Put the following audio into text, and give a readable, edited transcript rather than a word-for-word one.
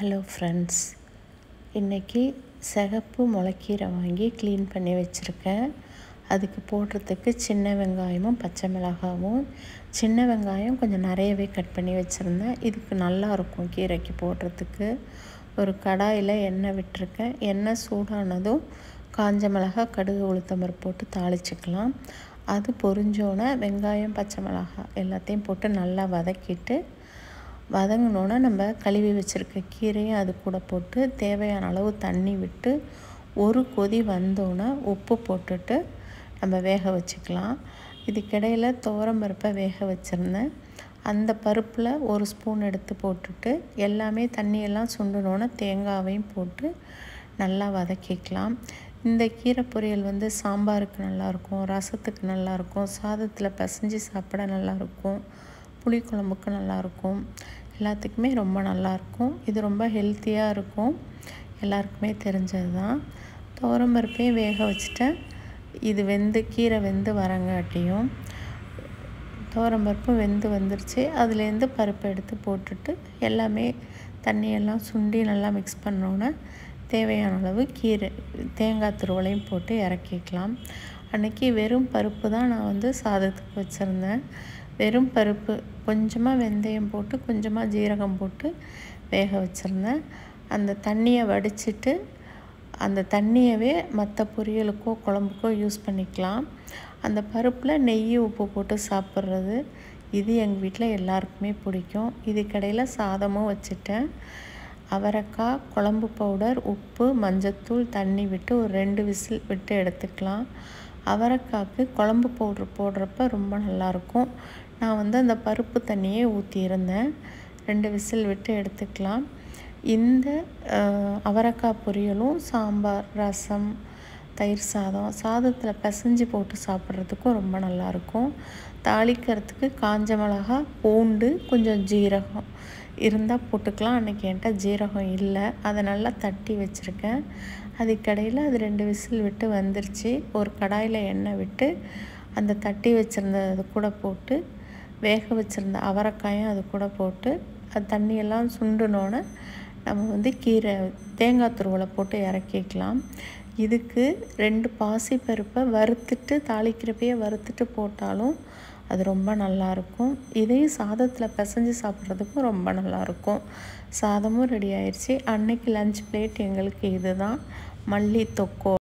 Hello friends, இன்றைக்கி சிகப்பு முளைக்கீரை வாங்கி க்ளீன் பண்ணி வச்சுருக்கேன். அதுக்கு போடுறதுக்கு சின்ன வெங்காயமும் பச்சை மிளகாவும், சின்ன வெங்காயம் கொஞ்சம் நிறையவே கட் பண்ணி வச்சுருந்தேன். இதுக்கு நல்லாயிருக்கும் கீரைக்கு போடுறதுக்கு. ஒரு கடாயில் எண்ணெய் விட்டுருக்கேன். எண்ணெய் சூடானதும் காஞ்ச மிளகாய், கடுகு, உளுத்தம்பருப்பு போட்டு தாளிச்சிக்கலாம். அது பொரிஞ்சோன்னே வெங்காயம், பச்சை மிளகாய் எல்லாத்தையும் போட்டு நல்லா வதங்கினோன்னே நம்ம கழுவி வச்சுருக்க கீரையும் அது கூட போட்டு தேவையான அளவு தண்ணி விட்டு ஒரு கொதி வந்தோன்னே உப்பு போட்டுட்டு நம்ம வேக வச்சுக்கலாம். இதுக்கிடையில் துவரம்பருப்பை வேக வச்சுருந்தேன். அந்த பருப்பில் ஒரு ஸ்பூன் எடுத்து போட்டுட்டு எல்லாமே தண்ணியெல்லாம் சுண்டினோன்னே தேங்காவையும் போட்டு நல்லா வதக்கிக்கலாம். இந்த கீரை பொரியல் சாம்பாருக்கு நல்லாயிருக்கும், ரசத்துக்கு நல்லாயிருக்கும், சாதத்தில் பிசைஞ்சு சாப்பிட நல்லாயிருக்கும், புளிக்குழம்புக்கு நல்லாயிருக்கும், எல்லாத்துக்குமே ரொம்ப நல்லாயிருக்கும். இது ரொம்ப ஹெல்த்தியாக இருக்கும், எல்லாருக்குமே தெரிஞ்சது தான். துவரம்பருப்பையும் வேக வச்சுட்டேன். இது கீரை வெந்து வரங்காட்டியும் துவரம்பருப்பும் வந்துருச்சு. அதுலேருந்து பருப்பை எடுத்து போட்டுட்டு எல்லாமே தண்ணியெல்லாம் சுண்டி நல்லா மிக்ஸ் பண்ணோன்னே தேவையான அளவு தேங்காய் துருவலையும் போட்டு இறக்கிக்கலாம். அன்றைக்கி வெறும் பருப்பு தான் நான் சாதத்துக்கு வச்சுருந்தேன். வெறும் பருப்பு, கொஞ்சமாக வெந்தயம் போட்டு கொஞ்சமாக ஜீரகம் போட்டு வேக வச்சுருந்தேன். அந்த தண்ணியை வடிச்சிட்டு அந்த தண்ணியவே மற்ற பொரியலுக்கோ குழம்புக்கோ யூஸ் பண்ணிக்கலாம். அந்த பருப்பில் நெய், உப்பு போட்டு சாப்பிட்றது இது எங்கள் வீட்டில் எல்லாருக்குமே பிடிக்கும். இதுக்கிடையில் சாதமும் வச்சுட்டேன். அவரைக்காய், குழம்பு பவுடர், உப்பு, மஞ்சத்தூள், தண்ணி விட்டு ஒரு 2 விசில் விட்டு எடுத்துக்கலாம். அவரைக்காய்க்கு குழம்பு பவுட்ரு போடுறப்ப ரொம்ப நல்லாயிருக்கும். நான் அந்த பருப்பு தண்ணியே ஊற்றியிருந்தேன். 2 விசில் விட்டு எடுத்துக்கலாம். இந்த அவரைக்காய் பொரியலும் சாம்பார், ரசம், தயிர் சாதத்தில் பிசைஞ்சு போட்டு சாப்பிட்றதுக்கும் ரொம்ப நல்லாயிருக்கும். தாளிக்கிறதுக்கு காஞ்ச மிளகாய், பூண்டு, கொஞ்சம் ஜீரகம் இருந்தால் போட்டுக்கலாம். அன்றைக்கி என்கிட்ட ஜீரகம் இல்லை, அதை நல்லா தட்டி வச்சுருக்கேன். அதுக்கடையில் அது 2 விசில் விட்டு வந்துருச்சு. ஒரு கடாயில் எண்ணெய் விட்டு அந்த தட்டி வச்சுருந்தது கூட போட்டு வேக வச்சுருந்த அவரைக்காயும் அது கூட போட்டு அது தண்ணியெல்லாம் சுண்டினோன்னே நம்ம கீரை தேங்காய் துருவலை போட்டு இறக்கிக்கலாம். இதுக்கு 2 பாசிப்பருப்பை வறுத்துட்டு தாளிக்கிறப்பையே வறுத்துட்டு போட்டாலும் அது ரொம்ப நல்லாயிருக்கும். இதையும் சாதத்தில் பிசைஞ்சு சாப்பிட்றதுக்கும் ரொம்ப நல்லாயிருக்கும். சாதமும் ரெடி ஆயிடுச்சு. அன்னைக்கு லஞ்ச் பிளேட் எங்களுக்கு இது தான். மல்லி தொக்கோ